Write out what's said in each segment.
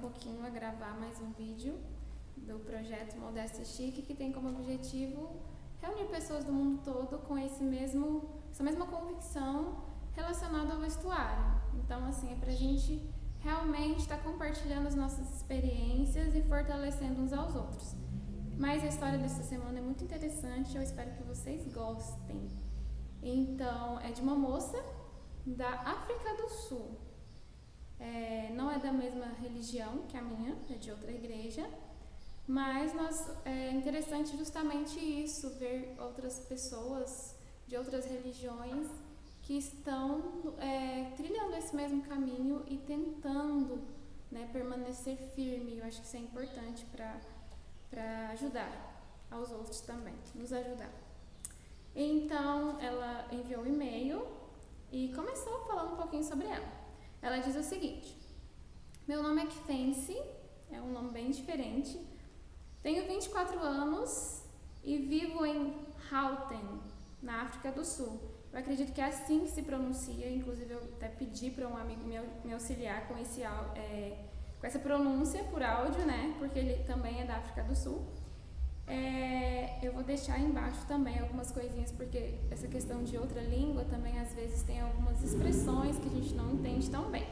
pouquinho a gravar mais um vídeo do projeto Modéstia Chique, que tem como objetivo reunir pessoas do mundo todo com essa mesma convicção relacionada ao vestuário. Então, assim, é pra gente realmente estar compartilhando as nossas experiências e fortalecendo uns aos outros. Mas a história dessa semana é muito interessante, eu espero que vocês gostem. Então, é de uma moça da África do Sul. Não é da mesma religião que a minha, é de outra igreja, mas é interessante justamente isso, ver outras pessoas de outras religiões que estão trilhando esse mesmo caminho e tentando, né, permanecer firme. Eu acho que isso é importante para ajudar aos outros também, nos ajudar. Então, ela enviou um e-mail e começou falando um pouquinho sobre ela. Ela diz o seguinte: meu nome é Kfense, é um nome bem diferente, tenho 24 anos e vivo em Gauteng, na África do Sul. Eu acredito que é assim que se pronuncia, inclusive eu até pedi para um amigo me auxiliar com essa pronúncia por áudio, né? Porque ele também é da África do Sul. Eu vou deixar aí embaixo também algumas coisinhas, porque essa questão de outra língua também às vezes tem algumas expressões que a gente não entende tão bem.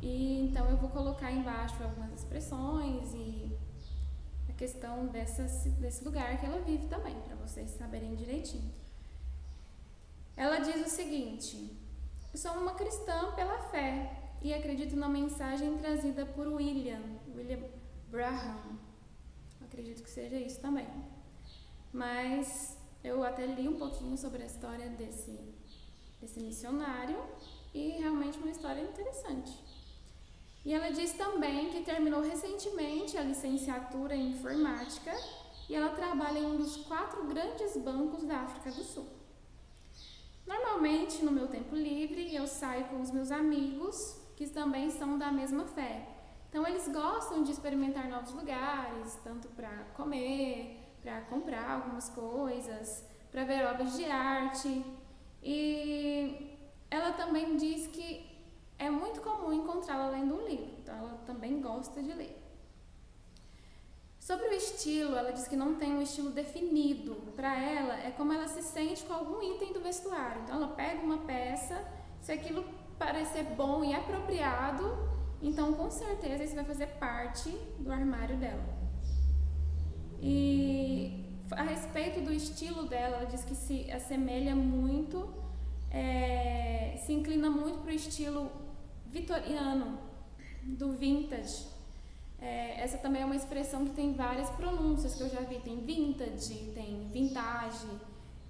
E então eu vou colocar embaixo algumas expressões e a questão desse lugar que ela vive também, para vocês saberem direitinho. Ela diz o seguinte: eu sou uma cristã pela fé e acredito na mensagem trazida por William Branham. Acredito que seja isso também. Mas eu até li um pouquinho sobre a história desse missionário e realmente uma história interessante. E ela diz também que terminou recentemente a licenciatura em informática e ela trabalha em um dos 4 grandes bancos da África do Sul. Normalmente, no meu tempo livre, eu saio com os meus amigos, que também são da mesma fé. Então, eles gostam de experimentar novos lugares, tanto para comer, para comprar algumas coisas, para ver obras de arte. E ela também diz que é muito comum encontrá-la lendo um livro, então ela também gosta de ler. Sobre o estilo, ela diz que não tem um estilo definido. Para ela, é como ela se sente com algum item do vestuário. Então, ela pega uma peça, se aquilo parecer bom e apropriado, então com certeza isso vai fazer parte do armário dela. E a respeito do estilo dela, ela diz que se assemelha muito, se inclina muito para o estilo vitoriano, do vintage. Essa também é uma expressão que tem várias pronúncias que eu já vi, tem vintage, tem vintage,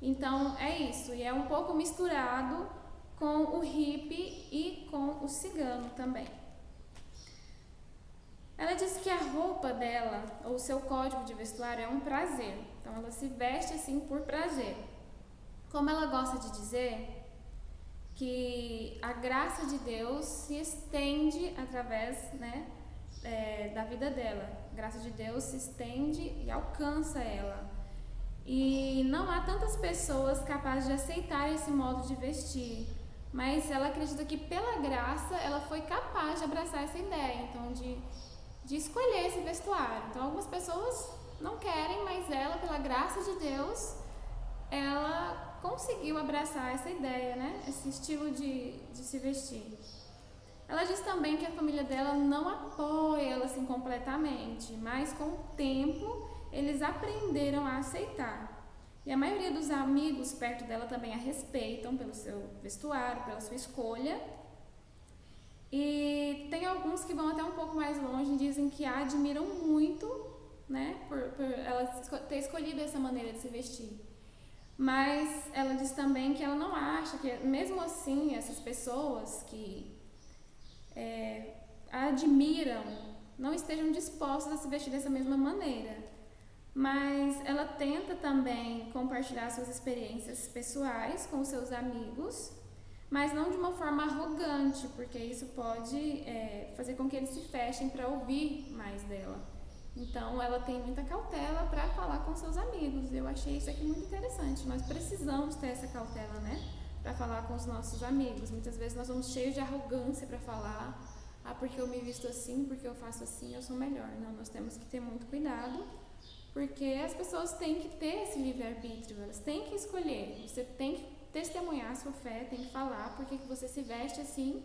então é isso, e é um pouco misturado com o hippie e com o cigano também. Ela diz que a roupa dela, ou o seu código de vestuário, é um prazer, então ela se veste assim por prazer. Como ela gosta de dizer, que a graça de Deus se estende através, né, da vida dela. A graça de Deus se estende e alcança ela. E não há tantas pessoas capazes de aceitar esse modo de vestir, mas ela acredita que pela graça ela foi capaz de abraçar essa ideia, então de escolher esse vestuário. Então algumas pessoas não querem, mas ela, pela graça de Deus, ela conseguiu abraçar essa ideia, né? Esse estilo de se vestir. Ela diz também que a família dela não apoia ela assim completamente, mas com o tempo eles aprenderam a aceitar. E a maioria dos amigos perto dela também a respeitam pelo seu vestuário, pela sua escolha. E tem alguns que vão até um pouco mais longe e dizem que a admiram muito, né, por ela ter escolhido essa maneira de se vestir. Mas ela diz também que ela não acha que, mesmo assim, essas pessoas que a admiram não estejam dispostas a se vestir dessa mesma maneira. Mas ela tenta também compartilhar suas experiências pessoais com seus amigos, mas não de uma forma arrogante, porque isso pode fazer com que eles se fechem para ouvir mais dela. Então ela tem muita cautela para falar com seus amigos. Eu achei isso aqui muito interessante. Nós precisamos ter essa cautela, né? Para falar com os nossos amigos. Muitas vezes nós vamos cheios de arrogância para falar, ah, porque eu me visto assim, porque eu faço assim, eu sou melhor. Não, nós temos que ter muito cuidado, porque as pessoas têm que ter esse livre-arbítrio, elas têm que escolher. Você tem que testemunhar a sua fé, tem que falar porque que você se veste assim,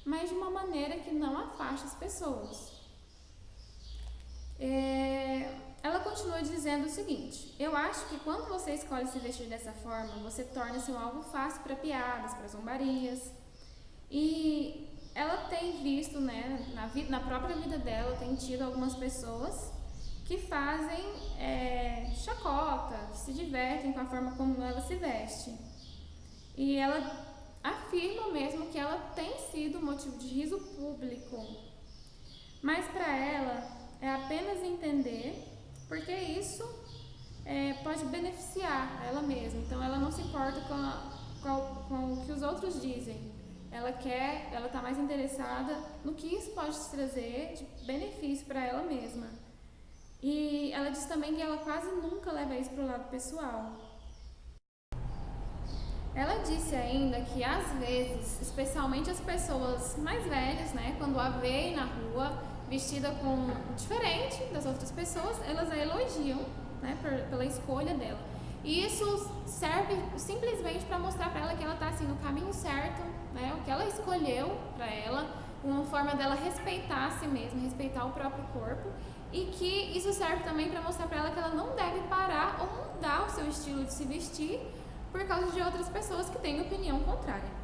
mas de uma maneira que não afaste as pessoas. Ela continua dizendo o seguinte: eu acho que quando você escolhe se vestir dessa forma, você torna-se um alvo fácil para piadas, para zombarias. E ela tem visto, né, na própria vida dela, tem tido algumas pessoas que fazem chacota, que se divertem com a forma como ela se veste. E ela afirma mesmo que ela tem sido motivo de riso público. Mas para ela é apenas entender, porque isso pode beneficiar ela mesma. Então ela não se importa com o que os outros dizem. Ela está mais interessada no que isso pode trazer de benefício para ela mesma. E ela diz também que ela quase nunca leva isso para o lado pessoal. Ela disse ainda que às vezes, especialmente as pessoas mais velhas, né, quando a veem na rua vestida diferente das outras pessoas, elas a elogiam, né, pela escolha dela. E isso serve simplesmente para mostrar para ela que ela está assim, no caminho certo, né, o que ela escolheu para ela, uma forma dela respeitar a si mesma, respeitar o próprio corpo, e que isso serve também para mostrar para ela que ela não deve parar ou mudar o seu estilo de se vestir por causa de outras pessoas que têm opinião contrária.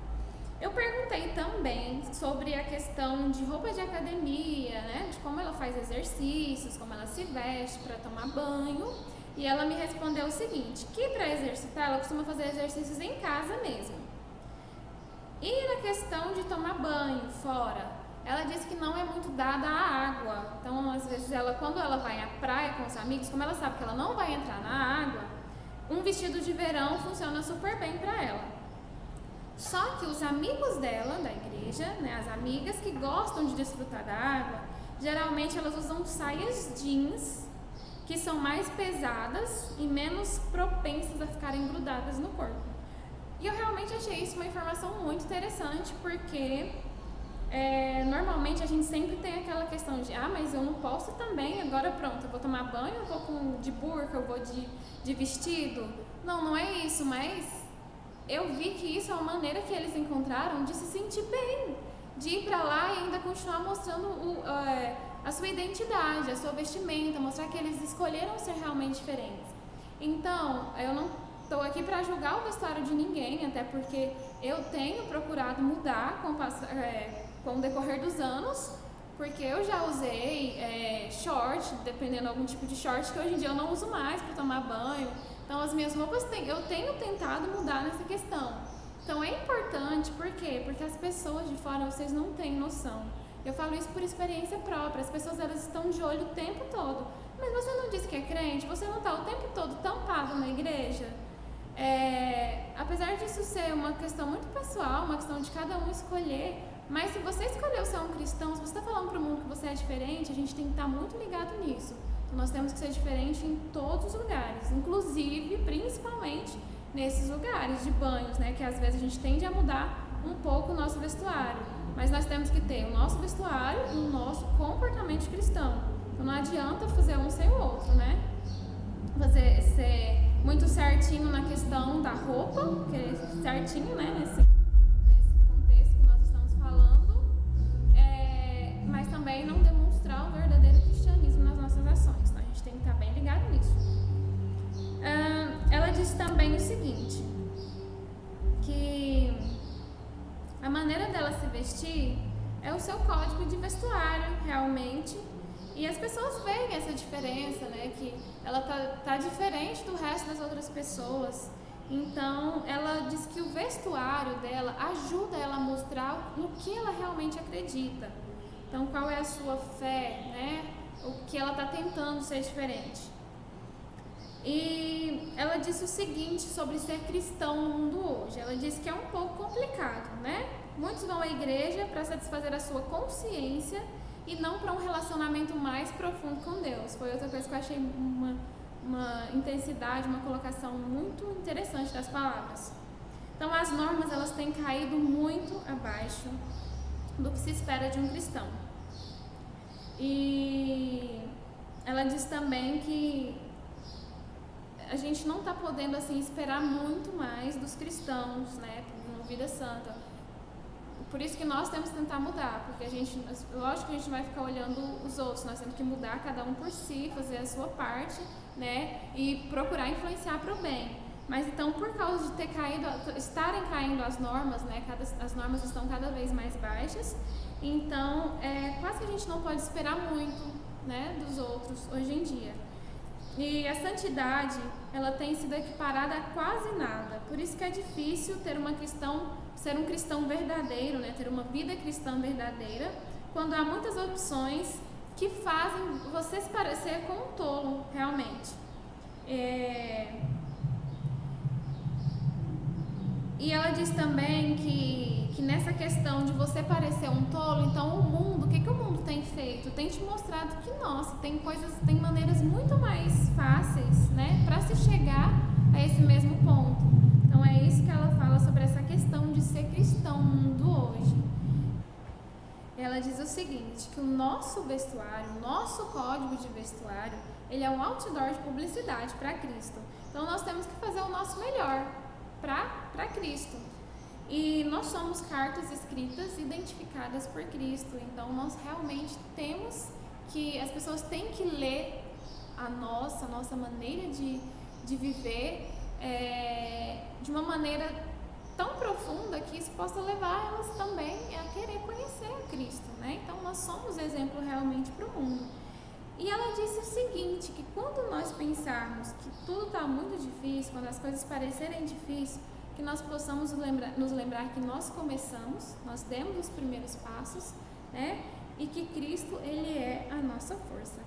Eu perguntei também sobre a questão de roupa de academia, né, de como ela faz exercícios, como ela se veste para tomar banho, e ela me respondeu o seguinte, que para exercitar ela costuma fazer exercícios em casa mesmo. E na questão de tomar banho fora, ela disse que não é muito dada à água. Então, às vezes, quando ela vai à praia com os amigos, como ela sabe que ela não vai entrar na água, um vestido de verão funciona super bem para ela. Só que os amigos dela, da igreja, né, as amigas que gostam de desfrutar da água, geralmente elas usam saias jeans, que são mais pesadas e menos propensas a ficarem grudadas no corpo. E eu realmente achei isso uma informação muito interessante, porque normalmente a gente sempre tem aquela questão de mas eu não posso também, agora pronto, eu vou tomar banho, eu vou de burca, eu vou de vestido. Não é isso, mas eu vi que isso é uma maneira que eles encontraram de se sentir bem, de ir pra lá e ainda continuar mostrando a sua identidade, a sua vestimenta, mostrar que eles escolheram ser realmente diferentes. Então, eu não estou aqui para julgar o vestuário de ninguém, até porque eu tenho procurado mudar com o decorrer dos anos, porque eu já usei short, dependendo de algum tipo de short, que hoje em dia eu não uso mais para tomar banho. Então as minhas roupas, eu tenho tentado mudar nessa questão. Então é importante, por quê? Porque as pessoas de fora, vocês não têm noção. Eu falo isso por experiência própria, as pessoas elas estão de olho o tempo todo. Mas você não disse que é crente? Você não está o tempo todo tampado na igreja? Apesar disso ser uma questão muito pessoal, uma questão de cada um escolher, mas se você escolheu ser um cristão, se você está falando para o mundo que você é diferente, a gente tem que estar muito ligado nisso. Então nós temos que ser diferente em todos os lugares, inclusive, principalmente, nesses lugares de banhos, né, que às vezes a gente tende a mudar um pouco o nosso vestuário, mas nós temos que ter o nosso vestuário e o nosso comportamento cristão. Então não adianta fazer um sem o outro, né? Ser muito certinho na questão da roupa, que é certinho, né, nesse contexto que nós estamos falando, mas também não demonstrar o verdadeiro cristianismo nas nossas ações. Então a gente tem que estar bem ligado nisso. Ela disse também o seguinte, que a maneira dela se vestir é o seu código de vestuário, realmente. E as pessoas veem essa diferença, né? Que ela tá diferente do resto das outras pessoas. Então, ela diz que o vestuário dela ajuda ela a mostrar no que ela realmente acredita. Então, qual é a sua fé, né? O que ela está tentando ser diferente. E ela disse o seguinte sobre ser cristão no mundo hoje. Ela disse que é um pouco complicado, né? Muitos vão à igreja para satisfazer a sua consciência e não para um relacionamento mais profundo com Deus. Foi outra coisa que eu achei uma intensidade, uma colocação muito interessante das palavras. Então as normas elas têm caído muito abaixo do que se espera de um cristão. E ela diz também que a gente não está podendo assim esperar muito mais dos cristãos, né, no Vida Santa. Por isso que nós temos que tentar mudar, porque lógico que a gente não vai ficar olhando os outros, nós temos que mudar cada um por si, fazer a sua parte, né, e procurar influenciar para o bem. Mas então, por causa de estarem caindo as normas, né, as normas estão cada vez mais baixas, então quase que a gente não pode esperar muito, né, dos outros hoje em dia. E a santidade, ela tem sido equiparada a quase nada. Por isso que é difícil ser um cristão verdadeiro, né? Ter uma vida cristã verdadeira, quando há muitas opções que fazem você se parecer com um tolo, realmente. E ela diz também que nessa questão de você parecer um tolo, então o mundo, o que o mundo tem feito? Tem te mostrado que, nossa, tem maneiras muito mais fáceis, né, para se chegar a esse mesmo ponto. Então é isso que ela fala sobre essa questão de ser cristão no mundo hoje. Ela diz o seguinte, que o nosso vestuário, o nosso código de vestuário, ele é um outdoor de publicidade para Cristo. Então nós temos que fazer o nosso melhor para Cristo. E nós somos cartas escritas identificadas por Cristo. Então nós realmente temos que, as pessoas têm que ler a nossa maneira de viver de uma maneira tão profunda que isso possa levar elas também a querer conhecer a Cristo, né? Então nós somos exemplo realmente para o mundo. E ela disse o seguinte, que quando nós pensarmos que tudo está muito difícil, quando as coisas parecerem difíceis, que nós possamos nos lembrar que nós começamos, nós demos os primeiros passos, né? E que Cristo, Ele é a nossa força.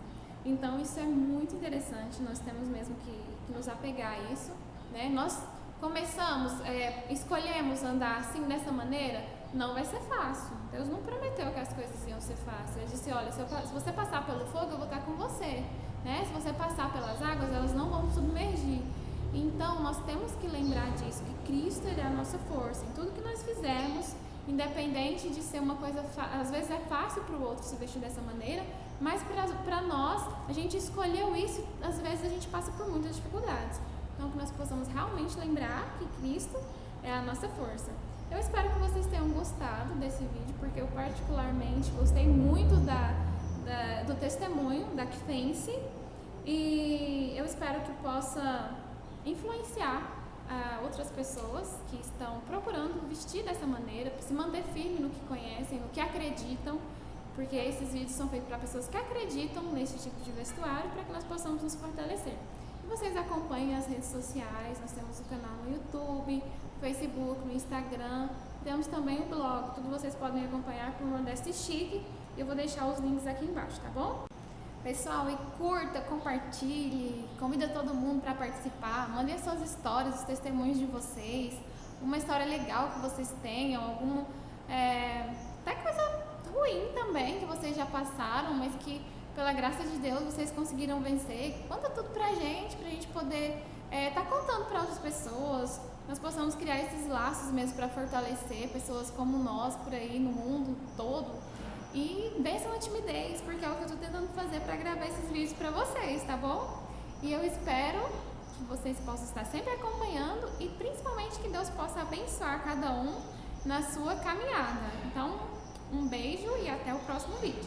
Então isso é muito interessante, nós temos mesmo que nos apegar a isso, né? Nós começamos, escolhemos andar assim, dessa maneira, não vai ser fácil. Deus não prometeu que as coisas iam ser fáceis. Ele disse, olha, se você passar pelo fogo, eu vou estar com você, né? Se você passar pelas águas, elas não vão submergir. Então, nós temos que lembrar disso, que Cristo, Ele é a nossa força. Em tudo que nós fizermos, independente de ser uma coisa, às vezes é fácil para o outro se vestir dessa maneira, mas para nós, a gente escolheu isso, às vezes a gente passa por muitas dificuldades. Então, que nós possamos realmente lembrar que Cristo é a nossa força. Eu espero que vocês tenham gostado desse vídeo, porque eu particularmente gostei muito do testemunho da Kfense, e eu espero que possa influenciar outras pessoas que estão procurando vestir dessa maneira, se manter firme no que conhecem, no que acreditam, porque esses vídeos são feitos para pessoas que acreditam nesse tipo de vestuário, para que nós possamos nos fortalecer. E vocês acompanhem as redes sociais, nós temos o canal no YouTube, no Facebook, no Instagram, temos também o blog, tudo vocês podem acompanhar por Nordeste Chique, e eu vou deixar os links aqui embaixo, tá bom? Pessoal, e curta, compartilhe, convida todo mundo para participar, mandem as suas histórias, os testemunhos de vocês, uma história legal que vocês tenham, alguma até coisa ruim também que vocês já passaram, mas que pela graça de Deus vocês conseguiram vencer. Conta tudo pra gente poder tá contando para outras pessoas, nós possamos criar esses laços mesmo para fortalecer pessoas como nós por aí no mundo todo. E vençam a timidez, porque é o que eu estou tentando fazer para gravar esses vídeos para vocês, tá bom? E eu espero que vocês possam estar sempre acompanhando e principalmente que Deus possa abençoar cada um na sua caminhada. Então, um beijo e até o próximo vídeo.